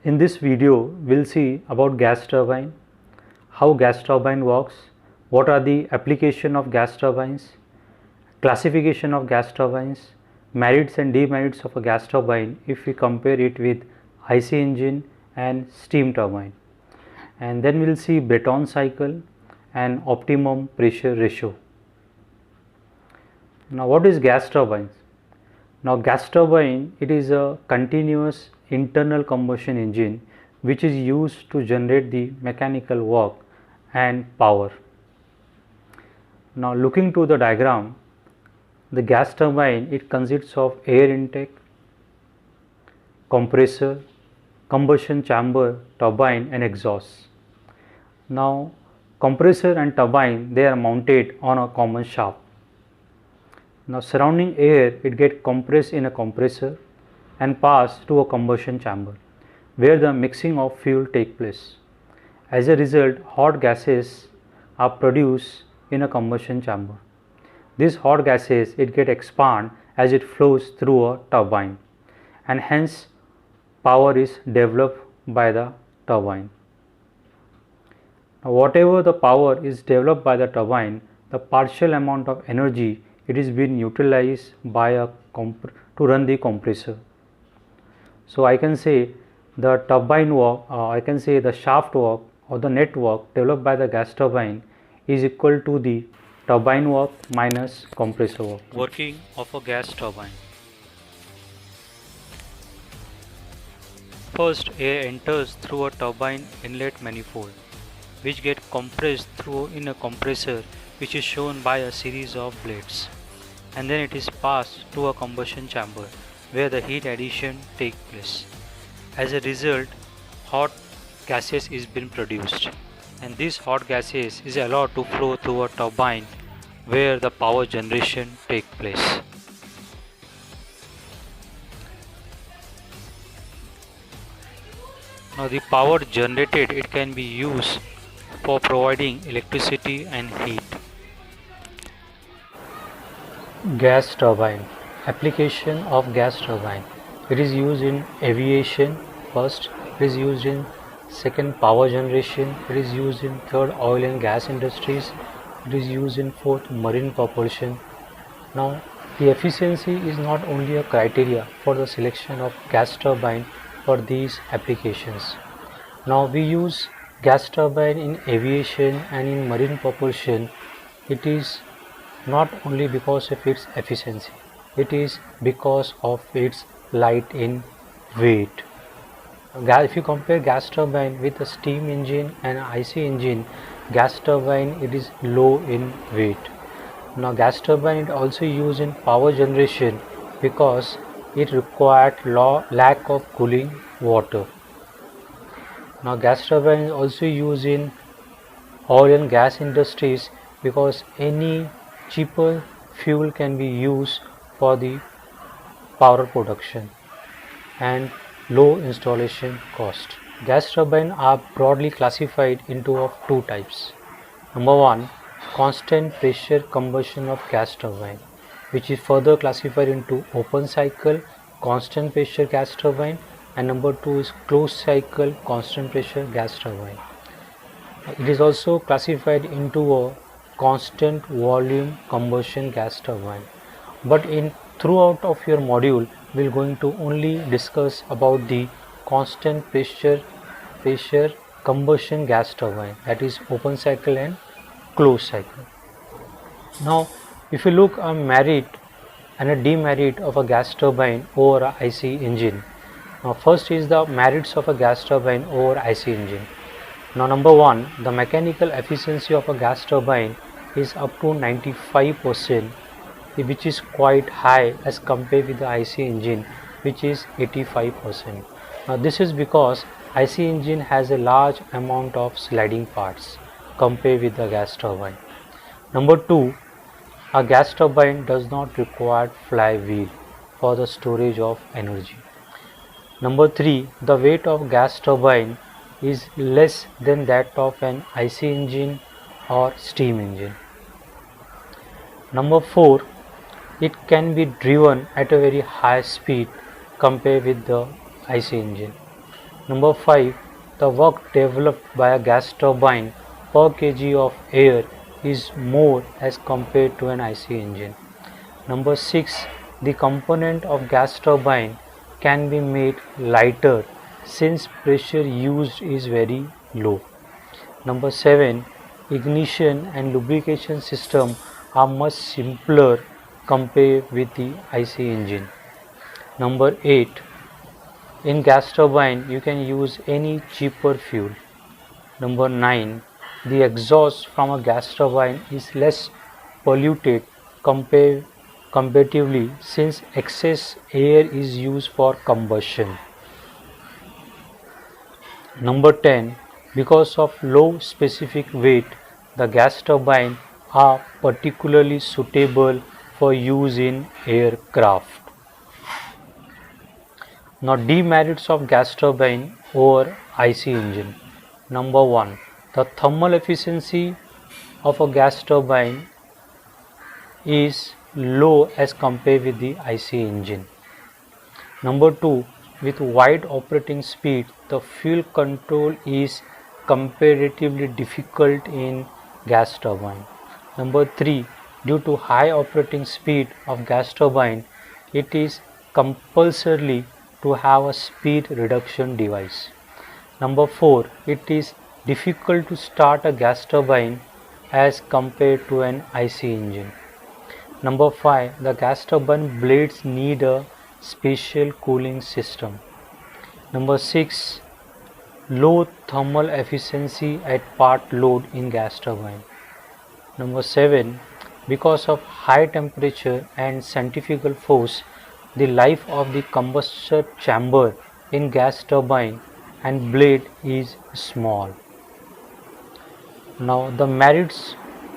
In this video, we'll see about gas turbine, how gas turbine works, what are the application of gas turbines, classification of gas turbines, merits and demerits of a gas turbine if we compare it with IC engine and steam turbine. And then we'll see Brayton cycle and optimum pressure ratio. Now what is gas turbines? Now gas turbine, it is a continuous internal combustion engine which is used to generate the mechanical work and power. Now looking to the diagram, the gas turbine, it consists of air intake, compressor, combustion chamber, turbine and exhaust. Now compressor and turbine, they are mounted on a common shaft. Now surrounding air, it gets compressed in a compressor and passed to a combustion chamber where the mixing of fuel take place. As a result, hot gases are produced in a combustion chamber. These hot gases, it get expand as it flows through a turbine, and hence power is developed by the turbine. Now whatever the power is developed by the turbine, the partial amount of energy, it is being utilized by to run the compressor. So I can say the turbine work, I can say the shaft work or the net work developed by the gas turbine is equal to the turbine work minus compressor work. Working of a gas turbine. First, air enters through a turbine inlet manifold, which get compressed through in a compressor, which is shown by a series of blades, and then it is passed to a combustion chamber where the heat addition takes place. As a result, hot gases is being produced, and these hot gases is allowed to flow through a turbine where the power generation takes place. Now the power generated, it can be used for providing electricity and heat. Gas turbine. Application of gas turbine. It is used in aviation first, it is used in second power generation, it is used in third oil and gas industries, it is used in fourth marine propulsion. Now the efficiency is not only a criteria for the selection of gas turbine for these applications. Now we use gas turbine in aviation and in marine propulsion. It is not only because of its efficiency, it is because of its light in weight. If you compare gas turbine with a steam engine and IC engine, gas turbine, it is low in weight. Now gas turbine is also used in power generation because it required lack of cooling water. Now gas turbine is also used in oil and gas industries because any cheaper fuel can be used for the power production and low installation cost. Gas turbines are broadly classified into two types. Number one, constant pressure combustion of gas turbine, which is further classified into open cycle constant pressure gas turbine, and number two is closed cycle constant pressure gas turbine. It is also classified into a constant volume combustion gas turbine. But in throughout of your module, we are going to only discuss about the constant pressure combustion gas turbine, that is open cycle and closed cycle. Now if you look a merit and a demerit of a gas turbine over a IC engine. Now first is the merits of a gas turbine over IC engine. Now number one, the mechanical efficiency of a gas turbine is up to 95%, which is quite high as compared with the IC engine, which is 85%. Now this is because IC engine has a large amount of sliding parts compared with the gas turbine. Number two, a gas turbine does not require flywheel for the storage of energy. Number three, the weight of gas turbine is less than that of an IC engine or steam engine. Number four, it can be driven at a very high speed compared with the IC engine. Number 5. The work developed by a gas turbine per kg of air is more as compared to an IC engine. Number 6. The component of gas turbine can be made lighter since pressure used is very low. Number 7. Ignition and lubrication system are much simpler compared with the IC engine. Number 8. In gas turbine you can use any cheaper fuel. Number 9. The exhaust from a gas turbine is less polluted comparatively since excess air is used for combustion. Number 10. Because of low specific weight, the gas turbine are particularly suitable for use in aircraft. Now, demerits of gas turbine over IC engine. Number 1. The thermal efficiency of a gas turbine is low as compared with the IC engine. Number 2. With wide operating speed, the fuel control is comparatively difficult in gas turbine. Number 3. Due to high operating speed of gas turbine, it is compulsory to have a speed reduction device. Number 4. It is difficult to start a gas turbine as compared to an IC engine. Number 5. The gas turbine blades need a special cooling system. Number 6. Low thermal efficiency at part load in gas turbine. Number 7. Because of high temperature and centrifugal force, the life of the combustion chamber in gas turbine and blade is small. Now the merits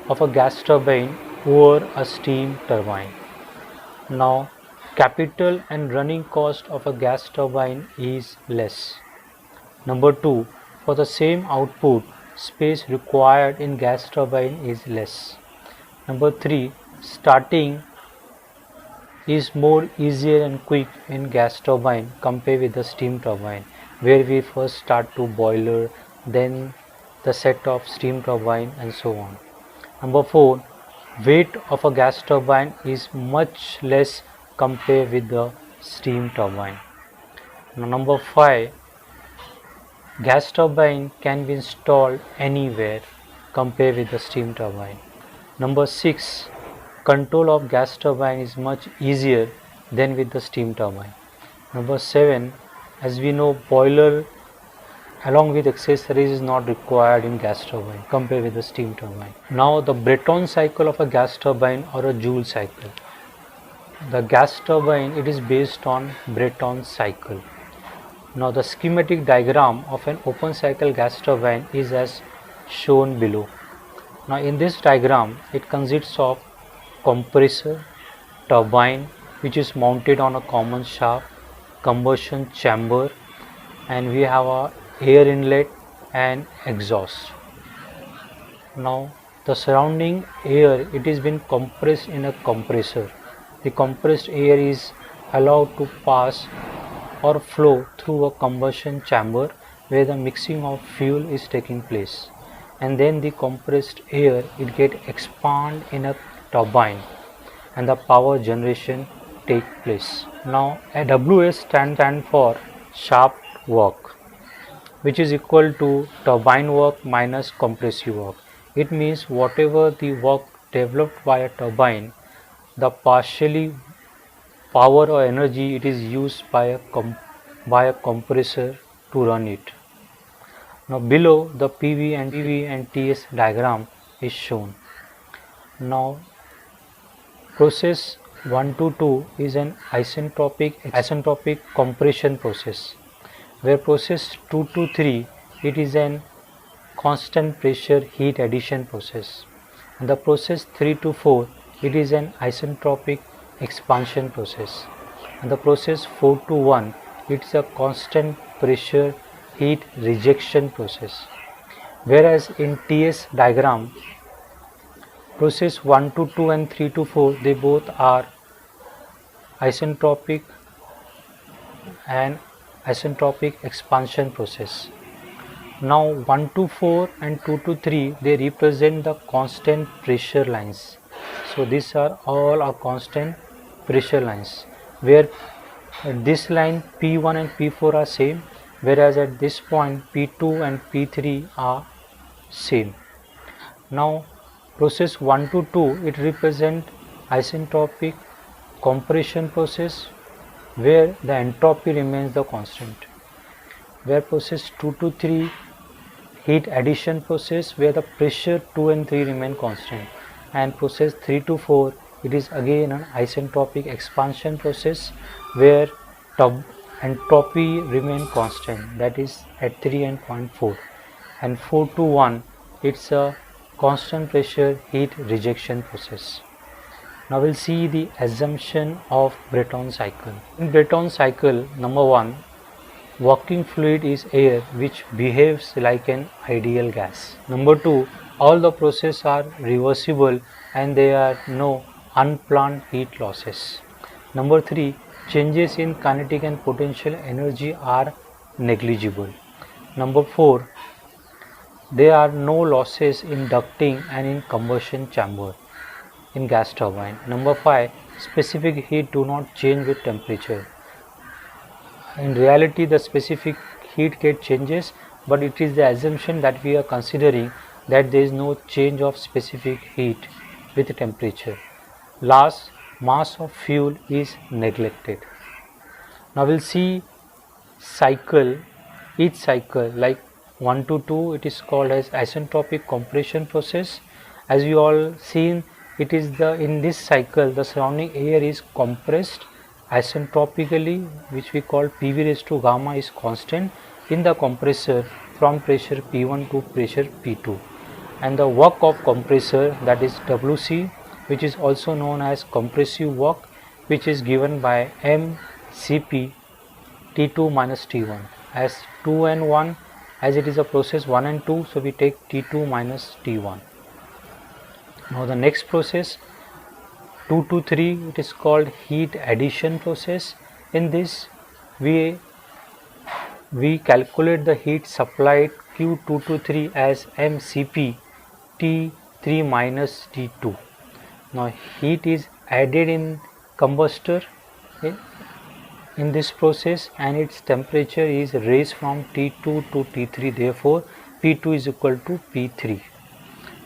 of a gas turbine over a steam turbine. Now capital and running cost of a gas turbine is less. Number 2. For the same output, space required in gas turbine is less. Number 3. Starting is more easier and quick in gas turbine compared with the steam turbine, where we first start to boiler, then the set of steam turbine and so on. Number 4. Weight of a gas turbine is much less compared with the steam turbine. Number 5. Gas turbine can be installed anywhere compared with the steam turbine. Number 6. Control of gas turbine is much easier than with the steam turbine. Number 7. As we know, boiler along with accessories is not required in gas turbine compared with the steam turbine. Now the Brayton cycle of a gas turbine or a Joule cycle. The gas turbine, it is based on Brayton cycle. Now the schematic diagram of an open cycle gas turbine is as shown below. Now in this diagram it consists of compressor, turbine which is mounted on a common shaft, combustion chamber, and we have a air inlet and exhaust. Now the surrounding air, it is been compressed in a compressor. The compressed air is allowed to pass or flow through a combustion chamber where the mixing of fuel is taking place, and then the compressed air, it get expand in a turbine and the power generation take place. Now a WS stand for shaft work, which is equal to turbine work minus compressive work. It means whatever the work developed by a turbine, the partially power or energy it is used by a compressor to run it. Now below the PV and TS diagram is shown. Now process 1 to 2 is an isentropic compression process, where process 2 to 3 it is an constant pressure heat addition process, and the process 3 to 4 it is an isentropic expansion process, and the process 4 to 1 it's a constant pressure heat rejection process. Whereas in TS diagram, process 1 to 2 and 3 to 4 they both are isentropic and isentropic expansion process. Now 1 to 4 and 2 to 3, they represent the constant pressure lines. So these are all our constant pressure lines, where this line P1 and P4 are same, whereas at this point P2 and P3 are same. Now process 1 to 2, it represent isentropic compression process, where the entropy remains the constant. Where process 2 to 3, heat addition process, where the pressure 2 and 3 remain constant. And process 3 to 4, it is again an isentropic expansion process, where entropy remain constant, that is at 3 and 0.4. And 4 to 1, it's a constant pressure heat rejection process. Now we'll see the assumption of Breton cycle. In Breton cycle, number 1, working fluid is air which behaves like an ideal gas. Number 2, all the processes are reversible and there are no unplanned heat losses. Number 3, changes in kinetic and potential energy are negligible. Number 4, there are no losses in ducting and in combustion chamber in gas turbine. Number 5, specific heat do not change with temperature. In reality, the specific heat gate changes, but it is the assumption that we are considering that there is no change of specific heat with temperature. Last, mass of fuel is neglected. Now we'll see cycle, each cycle like 1 to 2, it is called as isentropic compression process. As you all seen, it is in this cycle the surrounding air is compressed isentropically, which we call PV raised to gamma is constant in the compressor from pressure P1 to pressure P2, and the work of compressor, that is WC, which is also known as compressive work, which is given by mCp T2 minus T1, as 2 and 1, as it is a process 1 and 2, so we take T2 minus T1. Now the next process 2 to 3, it is called heat addition process. In this we calculate the heat supplied Q2 to 3 as mCp T3 minus T2. Now heat is added in combustor in this process and its temperature is raised from T2 to T3, therefore P2 is equal to P3.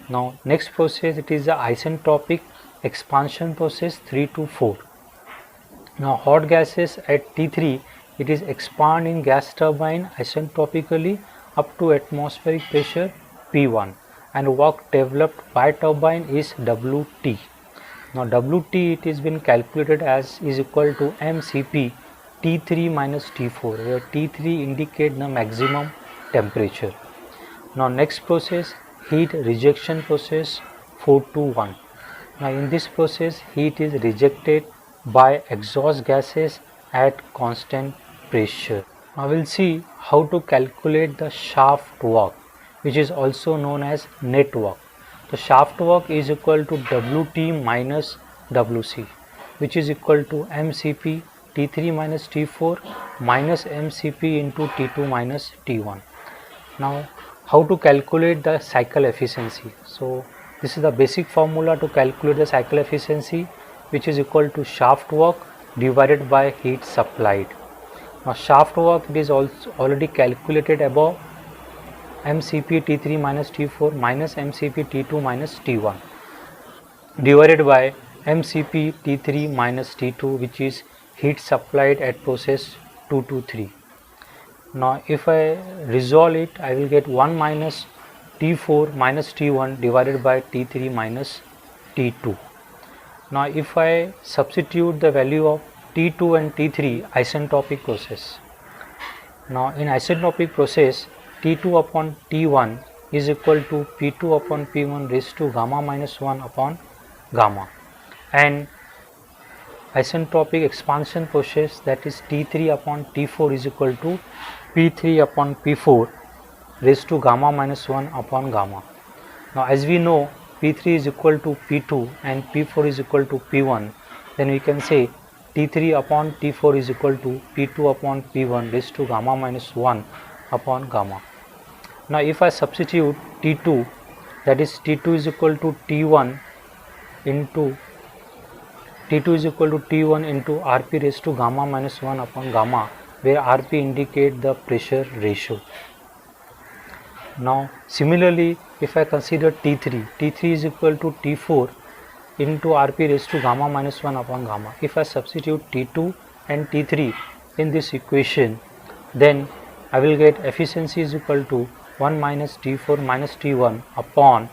Now next process, it is the isentropic expansion process 3 to 4. Now hot gases at T3, it is expand in gas turbine isentropically up to atmospheric pressure P1, and work developed by turbine is Wt. Now Wt, it has been calculated as is equal to mCp T3 minus T4, where T3 indicate the maximum temperature. Now next process, heat rejection process 4 to 1. Now in this process, heat is rejected by exhaust gases at constant pressure. Now we will see how to calculate the shaft work, which is also known as net work. The shaft work is equal to Wt minus Wc, which is equal to mCp T3 minus T4 minus mCp into T2 minus T1. Now how to calculate the cycle efficiency? So this is the basic formula to calculate the cycle efficiency, which is equal to shaft work divided by heat supplied. Now shaft work, it is also already calculated above, mCp T3 minus T4 minus mCp T2 minus T1 divided by mCp T3 minus T2, which is heat supplied at process 2 to 3. Now if I resolve it, I will get 1 minus T4 minus T1 divided by T3 minus T2. Now if I substitute the value of T2 and T3, isentropic process. Now in isentropic process, T2 upon T1 is equal to P2 upon P1 raised to gamma minus 1 upon gamma, and isentropic expansion process, that is T3 upon T4 is equal to P3 upon P4 raised to gamma minus 1 upon gamma. Now as we know P3 is equal to P2 and P4 is equal to P1, then we can say T3 upon T4 is equal to P2 upon P1 raised to gamma minus 1 upon gamma. Now if I substitute T2, that is T2 is equal to T1 into Rp raised to gamma minus 1 upon gamma, where Rp indicate the pressure ratio. Now similarly, if I consider T3 is equal to T4 into Rp raised to gamma minus 1 upon gamma. If I substitute T2 and T3 in this equation, then I will get efficiency is equal to 1 minus T4 minus T1 upon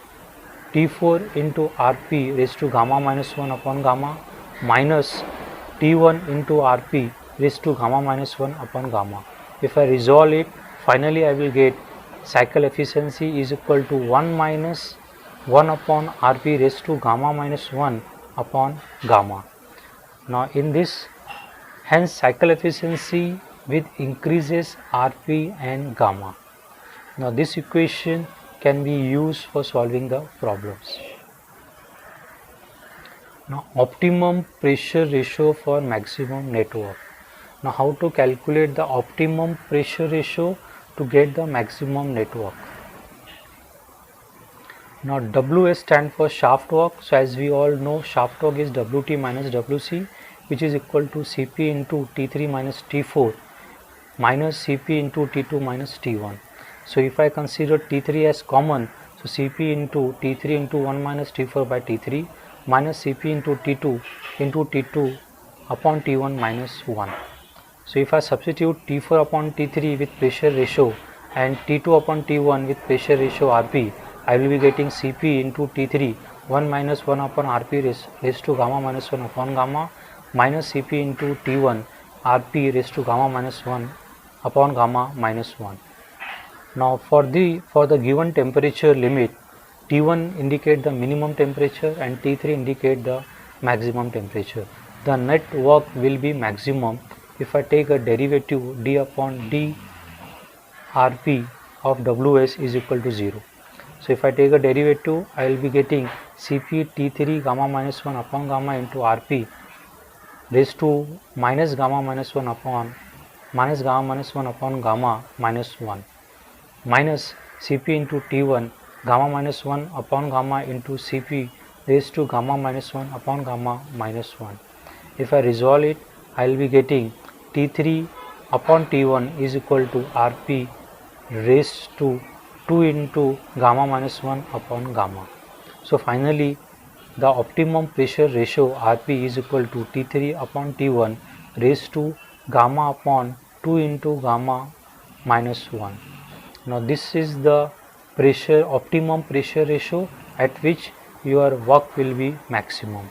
T4 into Rp raised to gamma minus 1 upon gamma minus T1 into Rp raised to gamma minus 1 upon gamma. If I resolve it, finally I will get cycle efficiency is equal to 1 minus 1 upon Rp raised to gamma minus 1 upon gamma. Now in this, hence cycle efficiency with increases Rp and gamma. Now this equation can be used for solving the problems. Now optimum pressure ratio for maximum network. Now how to calculate the optimum pressure ratio to get the maximum network? Now WS stand for shaft work. So as we all know, shaft work is Wt minus Wc, which is equal to Cp into T3 minus T4 minus Cp into T2 minus T1. So if I consider T3 as common, so Cp into T3 into 1 minus T4 by T3 minus Cp into T2 upon T1 minus 1. So if I substitute T4 upon T3 with pressure ratio and T2 upon T1 with pressure ratio Rp, I will be getting Cp into T3 1 minus 1 upon Rp raised to gamma minus 1 upon gamma minus Cp into T1 Rp raised to gamma minus 1 upon gamma minus 1. Now for the given temperature limit, T1 indicate the minimum temperature and T3 indicate the maximum temperature. The net work will be maximum if I take a derivative d upon d Rp of Ws is equal to 0. So if I take a derivative, I will be getting Cp T3 gamma minus 1 upon gamma into Rp raised to minus gamma minus 1 upon gamma minus 1 minus Cp into T1 gamma minus 1 upon gamma into Cp raised to gamma minus 1 upon gamma minus 1. If I resolve it, I will be getting T3 upon T1 is equal to Rp raised to 2 into gamma minus 1 upon gamma. So finally the optimum pressure ratio Rp is equal to T3 upon T1 raised to gamma upon 2 into gamma minus 1. Now this is the optimum pressure ratio at which your work will be maximum.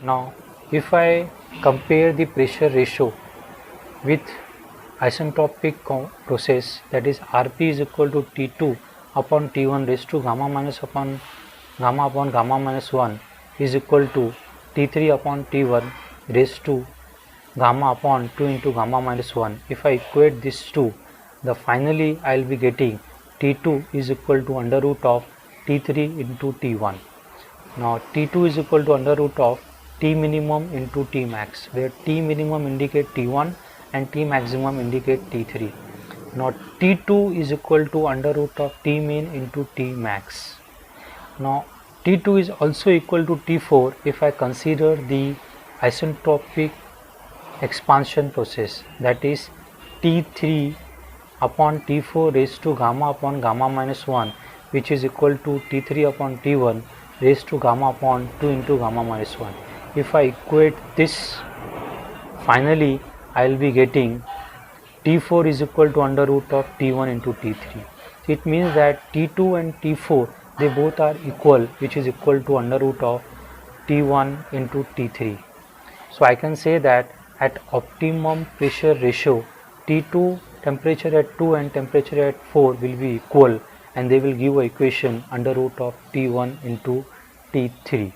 Now if I compare the pressure ratio with isentropic process, that is Rp is equal to T2 upon T1 raised to gamma upon gamma minus 1 is equal to T3 upon T1 raised to gamma upon 2 into gamma minus 1. If I equate these two, the finally I will be getting T2 is equal to under root of T3 into T1. Now T2 is equal to under root of T minimum into T max, where T minimum indicate T1 and T maximum indicate T3. Now T2 is equal to under root of T min into T max. Now T2 is also equal to T4 if I consider the isentropic expansion process, that is T3 upon T4 raised to gamma upon gamma minus 1, which is equal to T3 upon T1 raised to gamma upon 2 into gamma minus 1. If I equate this, finally I will be getting T4 is equal to under root of T1 into T3. It means that T2 and T4 they both are equal, which is equal to under root of T1 into T3. So I can say that at optimum pressure ratio, T2 temperature at 2 and temperature at 4 will be equal, and they will give a equation under root of T1 into T3.